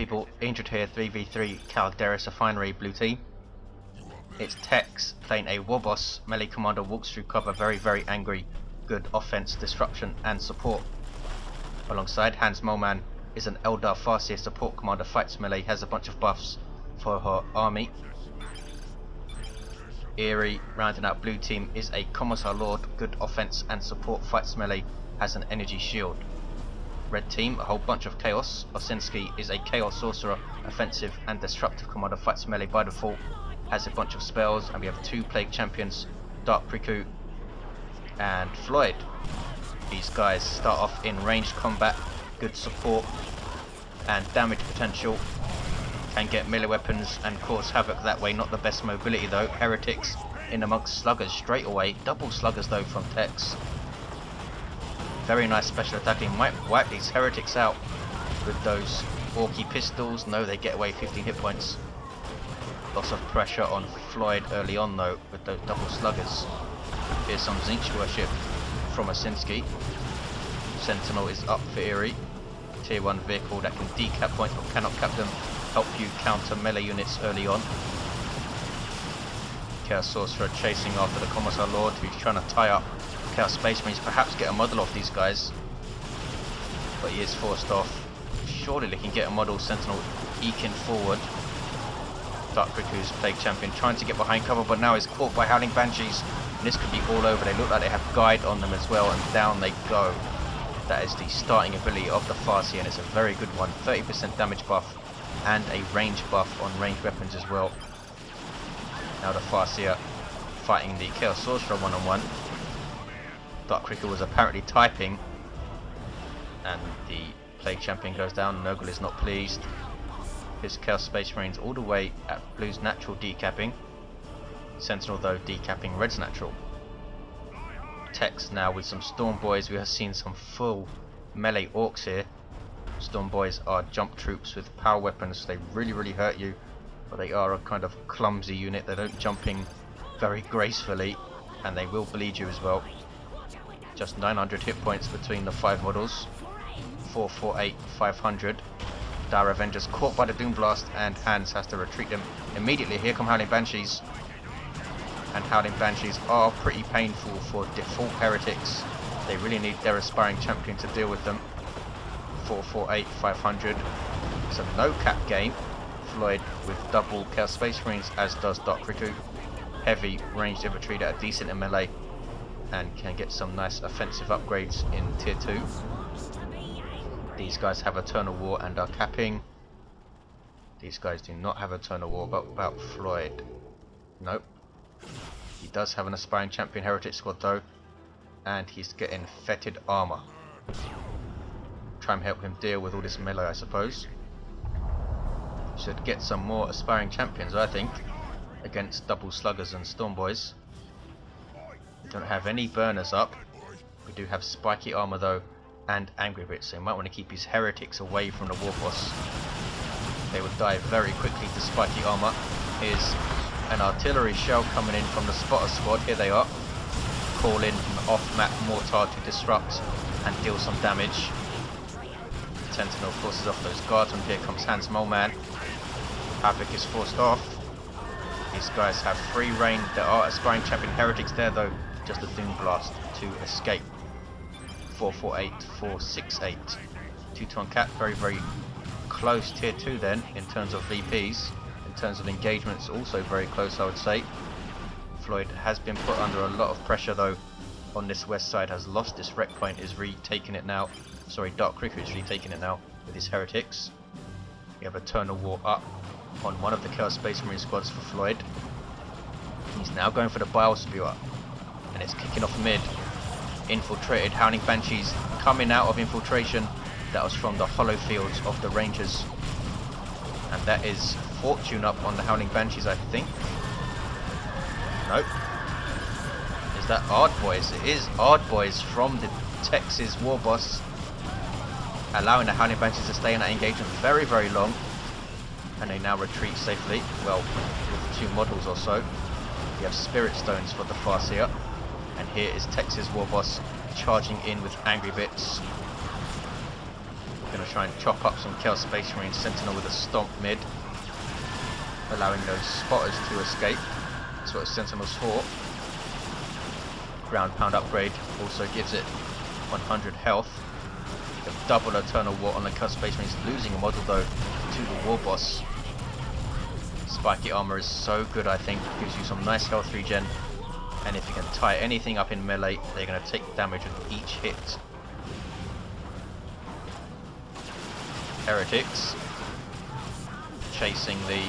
people, injured here 3v3 Calderis Refinery blue team. It's Tex playing a Warboss melee commander, walks through cover, very angry, good offense, disruption and support. Alongside HansMoleman is an Eldar Farseer support commander, fights melee, has a bunch of buffs for her army. Eerie rounding out blue team is a Commissar Lord, good offense and support, fights melee, has an energy shield. Red team, a whole bunch of chaos. Osinski is a chaos sorcerer, offensive and disruptive commander, fights melee by default, has a bunch of spells, and we have two plague champions, Riku and Floid. These guys start off in ranged combat, good support and damage potential, can get melee weapons and cause havoc that way. Not the best mobility though. Heretics in amongst sluggers straight away, double sluggers though from Tex. Very nice special attacking, might wipe these heretics out with those orky pistols. No, they get away, 15 hit points. Lots of pressure on Floid early on though with those double sluggers. Here's some Zinch worship from Osinski. Sentinel is up for Eerie. Tier 1 vehicle that can decap points but cannot cap them, help you counter melee units early on. Chaos Sorcerer chasing after the Commissar Lord, who's trying to tie up Chaos Space Marines, perhaps get a model off these guys, but he is forced off. Surely they can get a model. Sentinel eking forward. Riku's Plague Champion trying to get behind cover, but now is caught by Howling Banshees, and this could be all over. They look like they have guide on them as well, and down they go. That is the starting ability of the Farseer, and it's a very good one. 30% damage buff and a range buff on ranged weapons as well. Now the Farseer fighting the Chaos Sorcerer one-on-one. Riku was apparently typing, and the Plague Champion goes down. Noggle is not pleased. His Chaos Space Marines all the way at blue's natural decapping. Sentinel though decapping red's natural. Tex now with some Storm Boys. We have seen some full melee Orks here. Storm Boys are jump troops with power weapons, so they really hurt you, but they are a kind of clumsy unit. They don't jump in very gracefully, and they will bleed you as well. Just 900 hit points between the 5 models. 448, 500. Dire Avengers caught by the Doom Blast, and Hans has to retreat them immediately. Here come Howling Banshees, and Howling Banshees are pretty painful for default heretics. They really need their aspiring champion to deal with them. 448, 500. It's a no cap game. Floid with double Chaos Space Marines, as does Riku. Heavy ranged infantry that are decent in melee and can get some nice offensive upgrades in tier 2. These guys have Eternal War and are capping. These guys do not have Eternal War, but about Floid. Nope. He does have an aspiring champion heretic squad though, and he's getting fetid armor. Try and help him deal with all this melee, I suppose. Should get some more aspiring champions, I think, against double sluggers and Storm Boys. Don't have any burners up. We do have spiky armor though, and angry bits, so he might want to keep his heretics away from the Warboss. They would die very quickly to spiky armor. Here's an artillery shell coming in from the spotter squad. Here they are. Call in an off-map mortar to disrupt and deal some damage. Sentinel forces off those guardsmen. Here comes HansMoleman. Havoc is forced off. These guys have free reign. There are aspiring champion heretics there though. Just a Doom Blast to escape. 448, 468. 2-to-1 cap, very close tier 2 then in terms of VPs. In terms of engagements, also very close, I would say. Floyd has been put under a lot of pressure though on this west side, has lost this wreck point, is retaking it now. Sorry, Riku is retaking it now with his heretics. We have Eternal War up on one of the Chaos Space Marine squads for Floyd. He's now going for the Bile Spewer, and it's kicking off mid. Infiltrated, Howling Banshees coming out of infiltration. That was from the hollow fields of the Rangers, and that is Fortune up on the Howling Banshees, I think. Nope. Is that Ard Boys? It is Ard Boys from the Texas Warboss, allowing the Howling Banshees to stay in that engagement very long, and they now retreat safely. Well, with 2 models or so. We have Spirit Stones for the Farseer, and here is Texas Warboss charging in with angry bits. Going to try and chop up some Chaos Space Marine Sentinel with a stomp mid, allowing those spotters to escape. That's what a Sentinel's for. Ground pound upgrade also gives it 100 health. The double Eternal War on the Chaos Space Marines, losing a model though to the Warboss. Spiky armor is so good, I think, gives you some nice health regen, and if you can tie anything up in melee, they're going to take damage with each hit. Heretics chasing the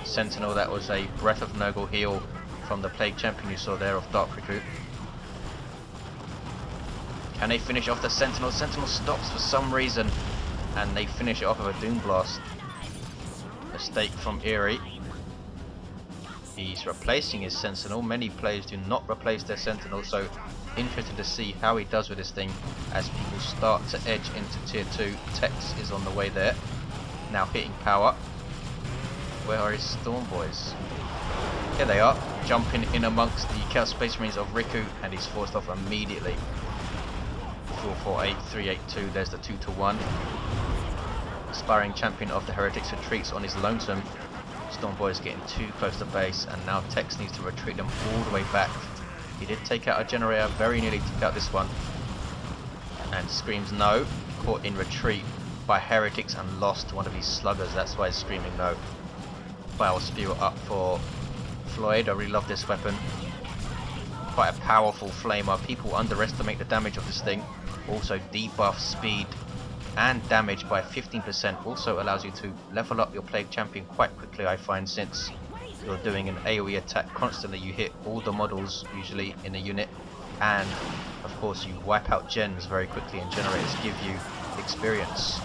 Sentinel. That was a Breath of Nurgle heal from the Plague Champion you saw there of Dark Recruit. Can they finish off the Sentinel? Sentinel stops for some reason, and they finish it off with a Doom Blast. Mistake from Eerie. He's replacing his Sentinel. Many players do not replace their Sentinel, so interested to see how he does with this thing as people start to edge into tier 2. Tex is on the way there. Now hitting power. Where are his Storm Boys? Here they are, jumping in amongst the Chaos Space Marines of Riku, and he's forced off immediately. 448, 382, there's the 2-1. Aspiring champion of the Heretics retreats on his lonesome. Storm Boy is getting too close to base, and now Tex needs to retreat them all the way back. He did take out a generator, very nearly took out this one. And screams no, caught in retreat by Heretics and lost one of his sluggers, that's why he's screaming no. Foul Spear up for Floid. I really love this weapon. Quite a powerful flamer. People underestimate the damage of this thing. Also debuff speed and damage by 15%. Also allows you to level up your Plague Champion quite quickly, I find, since you're doing an AoE attack constantly. You hit all the models usually in a unit, and of course you wipe out gens very quickly, and generators give you experience.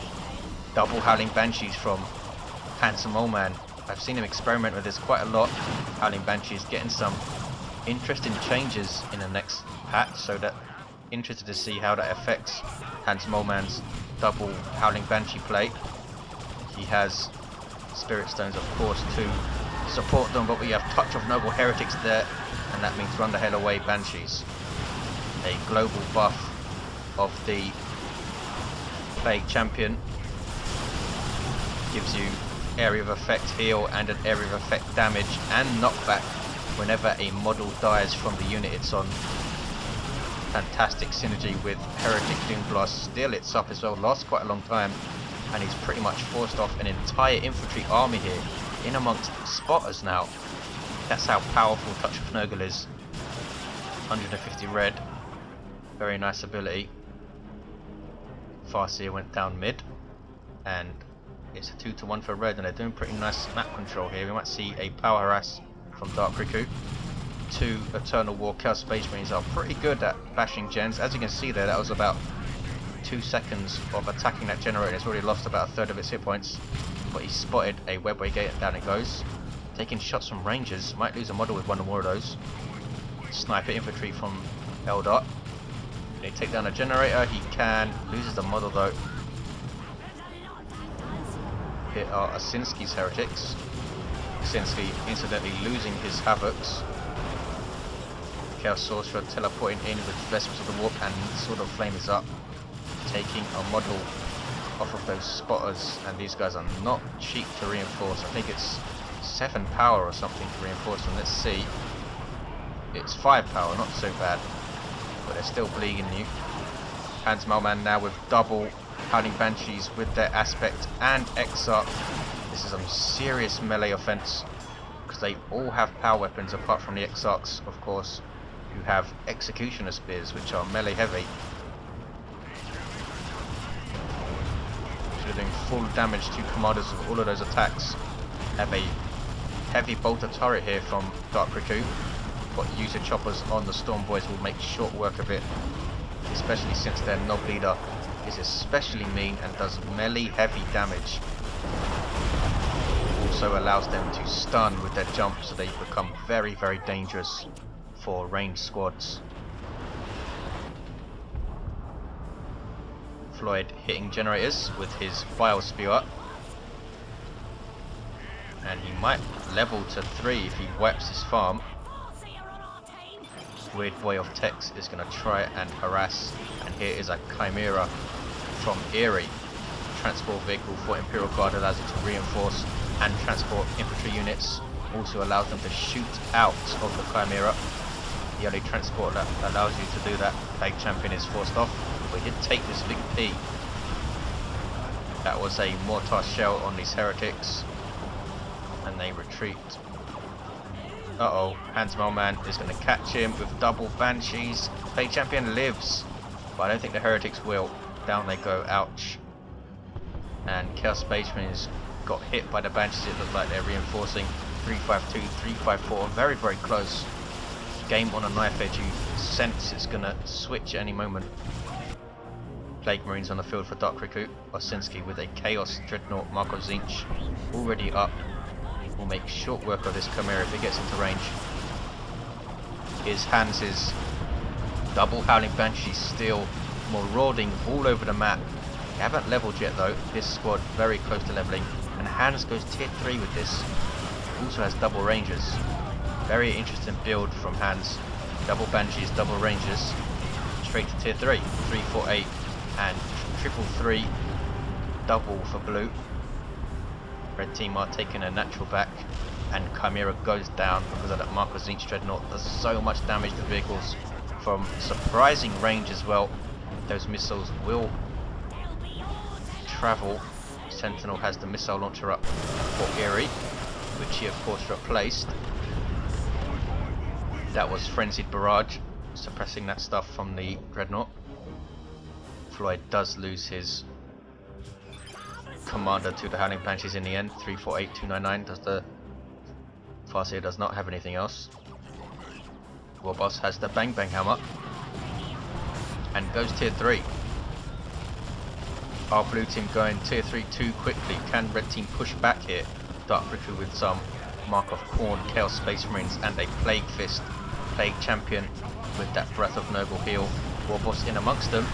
Double Howling Banshees from HansMoleman. I've seen him experiment with this quite a lot. Howling Banshees getting some interesting changes in the next patch, so that interested to see how that affects HansMoleman's double Howling Banshee play. He has Spirit Stones, of course, to support them, but we have Touch of Noble Heretics there, and that means run the hell away Banshees. A global buff of the Plague Champion gives you area of effect heal and an area of effect damage and knockback whenever a model dies from the unit it's on. Fantastic synergy with Heretic Doom Blast. Still it's up as well, lasts quite a long time, and he's pretty much forced off an entire infantry army here in amongst spotters now. That's how powerful Touch of Nurgle is. 150 red, very nice ability. Farseer went down mid, and it's a 2-1 for red, and they're doing pretty nice map control here. We might see a power harass from Dark Riku. 2 Eternal War Chaos Space Marines are pretty good at bashing gens. As you can see there, that was about 2 seconds of attacking that generator. It's already lost about a third of its hit points, but he spotted a webway gate and down it goes. Taking shots from rangers, might lose a model with one or more of those. Sniper infantry from Eldar. Can he take down a generator? He can. Loses the model though. Here are Osinski's Heretics. Osinski incidentally losing his Havocs. Chaos Sorcerer teleporting in with Vessels of the Warp, and Sword of Flame is up, taking a model off of those spotters, and these guys are not cheap to reinforce. I think it's 7 power or something to reinforce them. Let's see. It's 5 power, not so bad, but they're still bleeding you. HansMoleman now with double Howling Banshees with their Aspect and Exarch. This is some serious melee offense, because they all have power weapons apart from the Exarchs, of course. You have Executioner Spears, which are melee heavy. So they're doing full damage to commanders of all of those attacks. Have a heavy bolter turret here from Dark Riku, but user choppers on the Storm Boys will make short work of it, especially since their Knob Leader is especially mean and does melee heavy damage. Also allows them to stun with their jump, so they become very, very dangerous for ranged squads. Floid hitting generators with his Vile Spear, and he might level to 3 if he wipes his farm. Weird Boy of Tex is going to try and harass, and here is a Chimera from Eerie transport vehicle for Imperial Guard, allows it to reinforce and transport infantry units. Also allows them to shoot out of the Chimera. The only transport that allows you to do that. Plague Champion is forced off. We did take this big P. That was a mortar shell on these heretics, and they retreat. Uh-oh, HansMoleman is going to catch him with double banshees. Plague Champion lives, but I don't think the heretics will. Down they go, ouch. And Chaos Space Marines got hit by the banshees. It looked like they're reinforcing. 352, 354, very, very close. Game on a knife edge. You sense it's going to switch at any moment. Plague Marines on the field for Dark Riku. Osinski with a Chaos Dreadnought Markov Zinch already up. Will make short work of this Chimera if it gets into range. Here's Hans's double Howling Banshee still marauding all over the map. They haven't leveled yet though. This squad very close to leveling, and Hans goes tier 3 with this. Also has double rangers. Very interesting build from Hans. Double Banshees, double rangers, straight to tier 3. 348 and 333 double for blue. Red team are taking a natural back, and Chimera goes down because of that Markov Zinch Dreadnought. Does so much damage to vehicles from surprising range as well. Those missiles will travel. Sentinel has the missile launcher up for Eerie, which he of course replaced. That was Frenzied Barrage, suppressing that stuff from the Dreadnought. Floid does lose his commander to the Howling Banshees in the end. 348, 299. Does the Farseer does not have anything else. Warboss has the Bang Bang Hammer and goes tier 3. Our blue team going tier 3 too quickly. Can red team push back here? Dark Riku with some Mark of Khorne, Chaos Space Marines and a Plague Fist. Plague Champion with that Breath of Noble heal. Warboss in amongst them.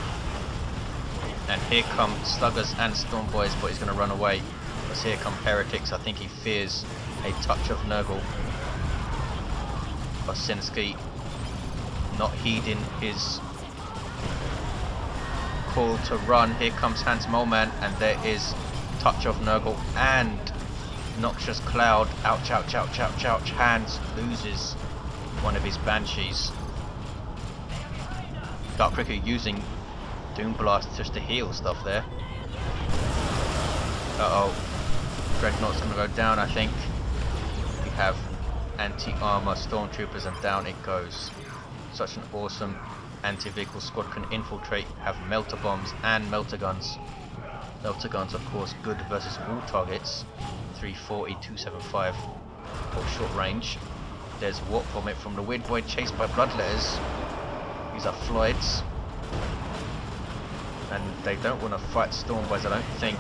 And here come Sluggers and Storm Boys, but he's going to run away. Because here come Heretics. I think he fears a touch of Nurgle. Osinski not heeding his call to run. Here comes HansMoleman, and there is touch of Nurgle and Noxious Cloud. Ouch, ouch, ouch, ouch, ouch. Hans loses one of his Banshees. Dark Riku using Doom Blast just to heal stuff there. Uh-oh. Dreadnought's gonna go down, I think. We have anti-armor stormtroopers and down it goes. Such an awesome anti-vehicle squad. Can infiltrate, have melter bombs and melter guns. Melter guns of course good versus all targets. 340, 275 for short range. There's Warp Vomit from the Weird Void chased by Bloodletters. These are Floids. And they don't want to fight Storm Boys, I don't think.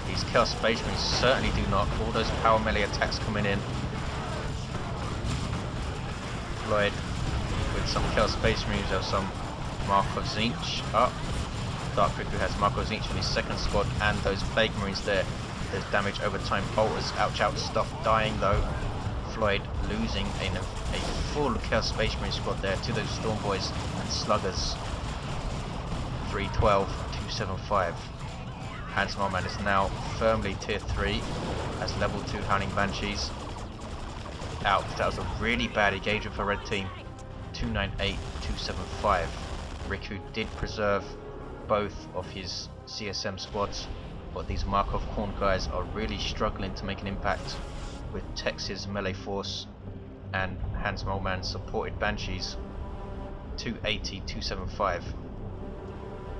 These Chaos Space Marines certainly do not. All those power melee attacks coming in. Floyd with some Chaos Space Marines, have some Markov Zinch up. Dark Riku has Markov Zinch in his second squad, and those Plague Marines there. There's damage over time. Bolters, ouch, ouch, stuff dying though. Floyd losing a full Chaos Space Marine squad there to those Storm Boys and Sluggers. 312, 275. HansMoleman is now firmly tier 3 as level 2 Howling Banshees. Ouch, that was a really bad engagement for red team. 298, 275. Riku did preserve both of his CSM squads, but these Mark of Khorne guys are really struggling to make an impact with Tex's melee force and HansMoleman supported Banshees. 280, 275.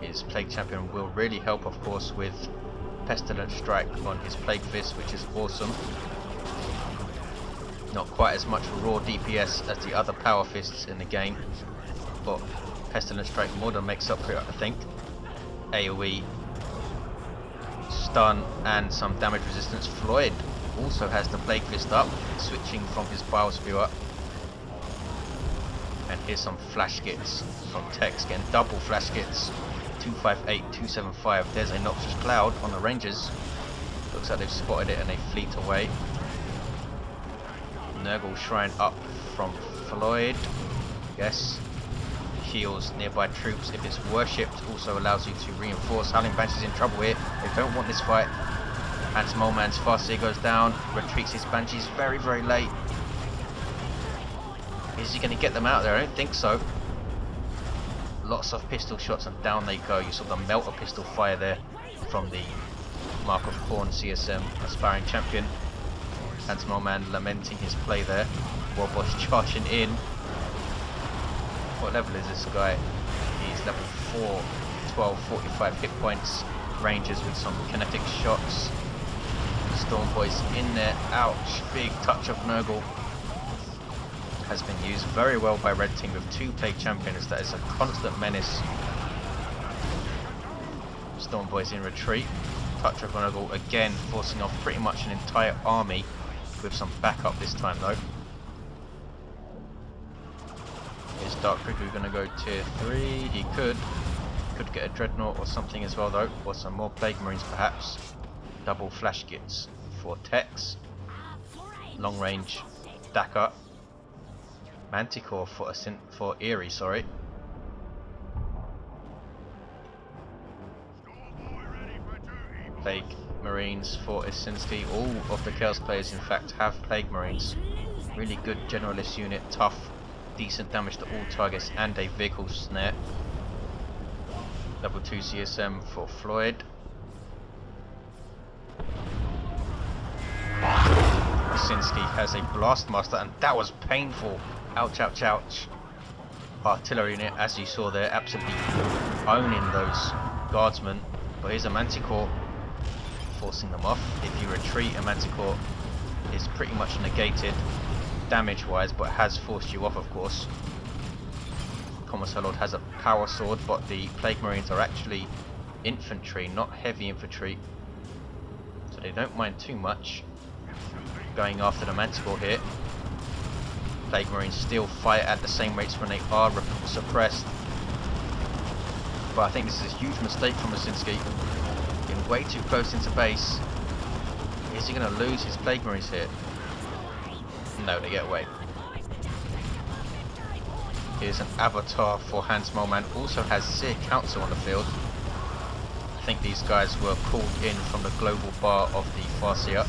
His Plague Champion will really help of course with Pestilent Strike on his Plague Fist, which is awesome. Not quite as much raw DPS as the other Power Fists in the game, but Pestilent Strike more than makes up for it, I think. AoE, stun and some damage resistance. Floyd also has the Plague Fist up, switching from his Bile Spewer. And here's some flash hits from Tex, getting double flash hits. 258, 275. There's a Noxious Cloud on the Rangers. Looks like they've spotted it and they fleet away. Nurgle Shrine up from Floyd. Yes. heals nearby troops if it's worshipped. Also allows you to reinforce. Howling Banshee's in trouble here. They don't want this fight. HansMoleman's Farseer goes down. Retreats his Banshees very, very late. Is he going to get them out there? I don't think so. Lots of pistol shots and down they go. You saw the melter pistol fire there from the Mark of Khorne CSM aspiring champion. HansMoleman lamenting his play there. Warboss charging in. What level is this guy? He's level 4, 12, 45 hit points. Rangers with some kinetic shots. Storm Boy's in there. Ouch. Big touch of Nurgle. Has been used very well by Red Team with 2 Plague Champions. That is a constant menace. Storm Boy's in retreat. Touch of Nurgle again, forcing off pretty much an entire army with some backup this time though. Is Dark Riku going to go tier 3? He could get a Dreadnought or something as well though, or some more Plague Marines perhaps. Double flash kits for Tex. Long range Dakar. Manticore for Eerie, sorry. Plague Marines for Osinski. All of the Chaos players in fact have Plague Marines. Really good generalist unit, tough, decent damage to all targets and a vehicle snare. Level 2 CSM for Floid. Osinski has a Blastmaster and that was painful. Ouch, ouch, ouch. Artillery unit, as you saw there, absolutely owning those guardsmen. But here's a Manticore forcing them off. If you retreat, a Manticore is pretty much negated damage wise, but has forced you off of course. Commissar Lord has a power sword, but the Plague Marines are actually infantry, not heavy infantry. So they don't mind too much going after the Manticore here. Plague Marines still fight at the same rates when they are suppressed. But I think this is a huge mistake from Osinski. Getting way too close into base. Is he going to lose his Plague Marines here? No, they get away. Here's an avatar for HansMoleman. Also has Seer Council on the field. I think these guys were called in from the global bar of the Farseer.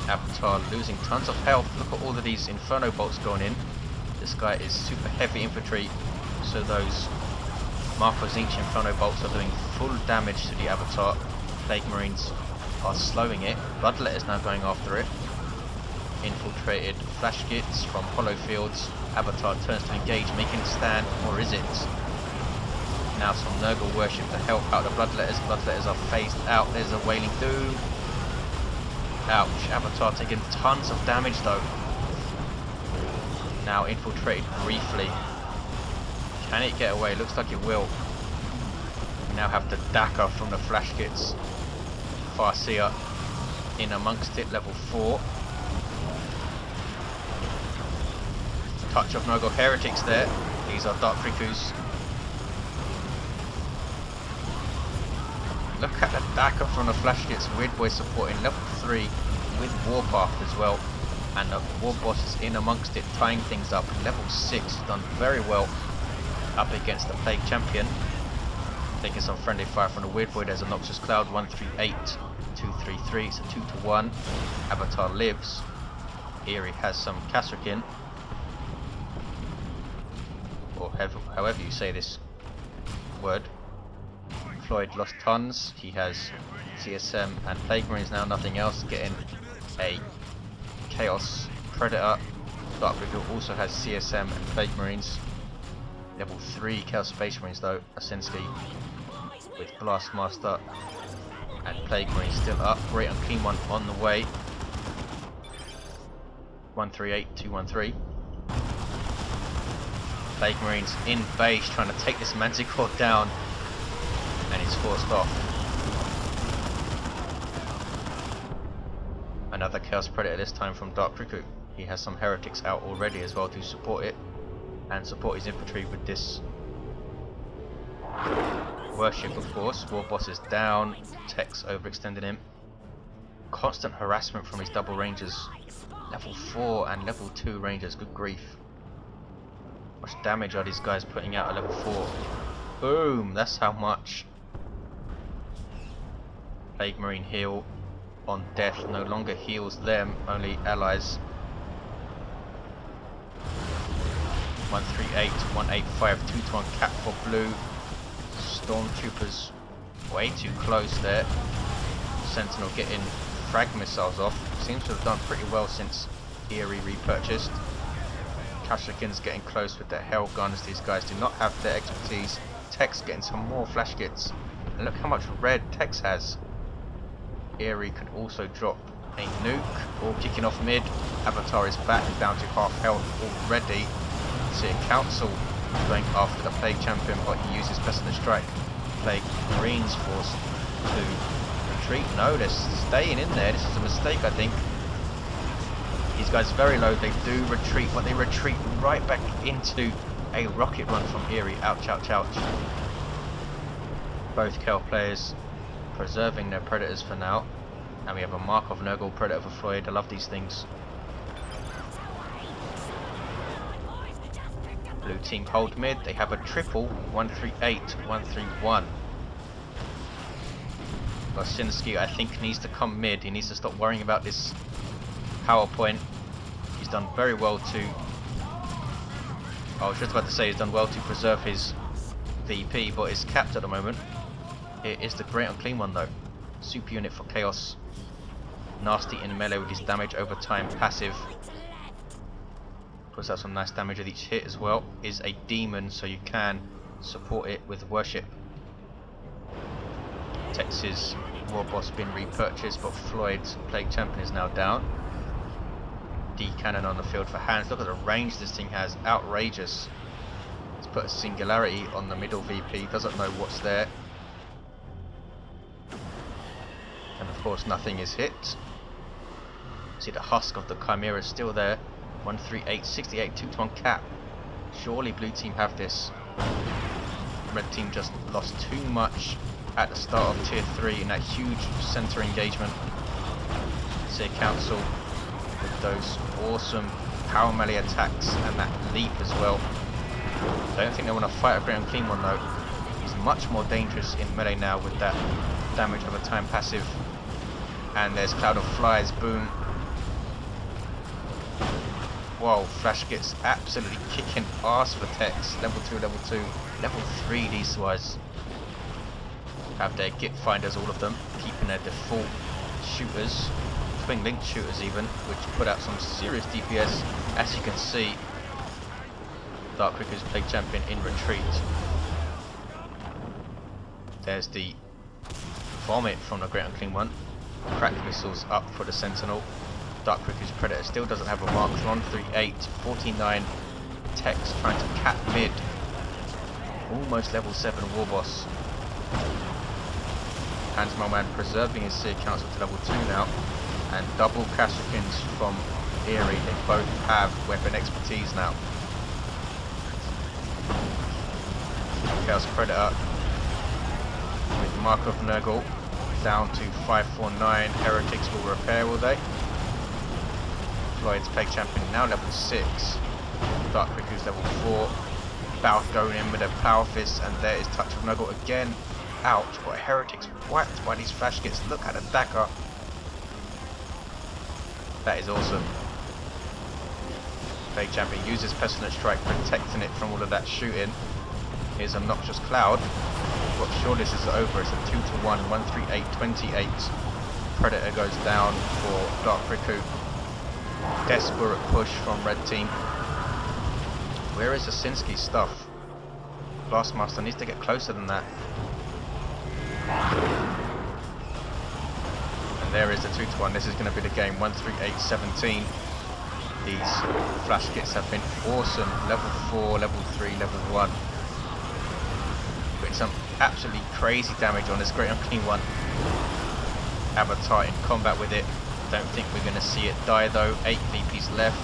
Avatar losing tons of health. Look at all of these Inferno bolts going in. This guy is super heavy infantry, so those Marco Zinch Inferno bolts are doing full damage to the Avatar. Plague Marines are slowing it. Bloodlet is now going after it. Infiltrated flash kits from hollow fields. Avatar turns to engage, making a stand, or is it? Now some Nurgle worship to help out the Bloodletters. Bloodletters are phased out. There's a Wailing Doom. Ouch, Avatar taking tons of damage though. Now infiltrated briefly. Can it get away? Looks like it will. We now have the Dakar from the flash kits. Farseer in amongst it, level 4. Touch of Nurgle Heretics there. These are Dark Rikus. Look at the Dakar from the flash kits. Weird Boy supporting level 3 with Warpath as well. And the Warboss is in amongst it, tying things up. Level 6, done very well up against the Plague Champion. Taking some friendly fire from the Weird Boy. There's a Noxious Cloud, 138, 233. It's a 2-to-1. Avatar lives. Eerie has some Kasrikin. Or however you say this word. Floyd lost tons. He has CSM and Plague Marines now, nothing else. Getting a Chaos Predator. Dark Riku also has CSM and Plague Marines. Level 3 Chaos Space Marines though. Osinski with Blastmaster and Plague Marines still up. Great Unclean One on the way. 138, 213. Plague Marines in base trying to take this Manticore down. And he's forced off. Another Chaos Predator, this time from Dark Riku. He has some Heretics out already as well to support it. And support his infantry with this Worship of course. Warboss is down. Tex overextending him. Constant harassment from his double rangers. Level 4 and level 2 rangers, good grief. much damage are these guys putting out at level 4? Boom! That's how much. Plague Marine heal on death no longer heals them, only allies. 138, 185, 2-to-1 cap for blue. Stormtroopers way too close there. Sentinel getting frag missiles off. Seems to have done pretty well since Eerie repurchased. Kashyyykin's getting close with their hell guns. These guys do not have their expertise. Tech's getting some more flash kits. And look how much red Tex has. Eerie could also drop a nuke. All kicking off mid. Avatar is back down to half health already. See a council going after the Plague Champion, but he uses Pestilent Strike. Plague Marines forced to retreat. No, they're staying in there. This is a mistake, I think. These guys are very low. They do retreat, but they retreat right back into a rocket run from Eerie. Ouch, ouch, ouch. Both Kel players preserving their predators for now. And we have a Mark of Nurgle Predator for Floid. I love these things. Blue team hold mid. They have a triple 138, 131. Osinski, I think, needs to come mid. He needs to stop worrying about this PowerPoint. He's done very well to... I was just about to say he's done well to preserve his VP, but is capped at the moment. It is the Great Unclean One though. Super unit for Chaos. Nasty in melee with his damage over time passive. Puts out some nice damage with each hit as well. Is a demon, so you can support it with worship. Tex's Warboss been repurchased, but Floyd's Plague Champion is now down. D cannon on the field for Hans. Look at the range this thing has, outrageous. Let's put a singularity on the middle VP, doesn't know what's there. And of course nothing is hit. See the husk of the Chimera is still there. 138, 68, 2-to-1 cap. Surely blue team have this. Red team just lost too much at the start of tier 3 in that huge center engagement. See a council with those awesome power melee attacks and that leap as well. I don't think they want to fight a Great Unclean One though. He's much more dangerous in melee now with that damage over time passive. And there's Cloud of Flies, boom. Whoa, Flash gets absolutely kicking ass for Tex. Level 2, level 2, level 3 these guys. Have their Git finders, all of them, keeping their default shooters, twin linked shooters even, which put out some serious DPS. As you can see, Dark Riku's Plague Champion in retreat. There's the vomit from the Great Unclean One. Crack missiles up for the Sentinel. Dark Riku's Predator still doesn't have a mark. 138, 49. Tex trying to cap mid. Almost level 7 Warboss. HansMoleman preserving his Seer Council to level 2 now. And double Kashyyykin's from Eerie. They both have weapon expertise now. Chaos Predator with Mark of Nurgle down to 549. Heretics will repair, will they? Floyd's Plague Champion now level 6. Dark Riku's level 4. Balth going in with a Power Fist, and there is Touch of Nurgle again. Ouch, but Heretics whacked by these flash kits. Look at the dagger. That is awesome. Plague Champion uses Pestilent Strike, protecting it from all of that shooting. Here's a Noxious Cloud. But sure, this is over. It's a 2-to-1, 138, 28. Predator goes down for Dark Riku. Desperate push from red team. Where is Osinski's stuff? Blastmaster needs to get closer than that. And there is the 2-to-1. This is going to be the game. 138, 17. These flash kits have been awesome. Level 4, level 3, level 1. Putting some absolutely crazy damage on this Great Unclean One. Avatar in combat with it. Don't think we're going to see it die though. 8 VPs left.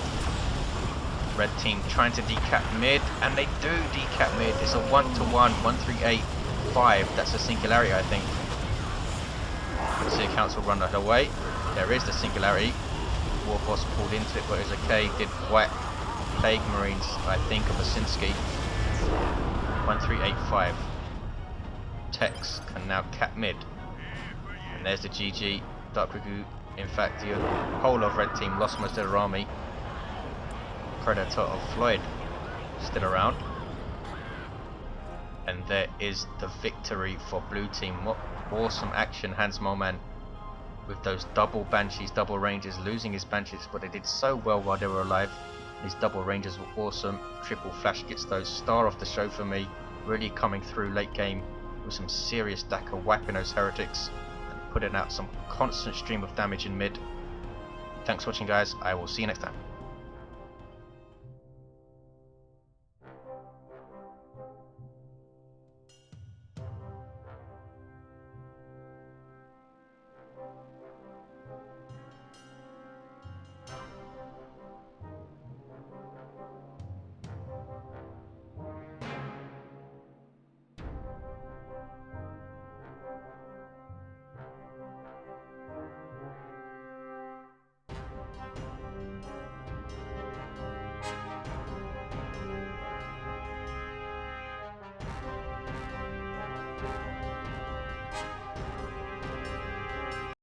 Red team trying to decap mid, and they do decap mid. It's a 1-to-1, 138, 5. That's a singularity, I think. See a council run that away. There is the singularity. Warboss pulled into it, but it was okay. Did whack Plague Marines, I think, of Osinski. 1385. Tex can now cap mid. And there's the GG. Dark Riku. In fact, the whole of red team lost most of their army. Predator of Floid still around. And there is the victory for blue team. What awesome action, HansMoleman, with those double banshees, double rangers, losing his banshees, but they did so well while they were alive. His double rangers were awesome. Triple flash gets those, star of the show for me, really coming through late game with some serious Daka, wiping those heretics and putting out some constant stream of damage in mid. Thanks for watching, guys. I will see you next time.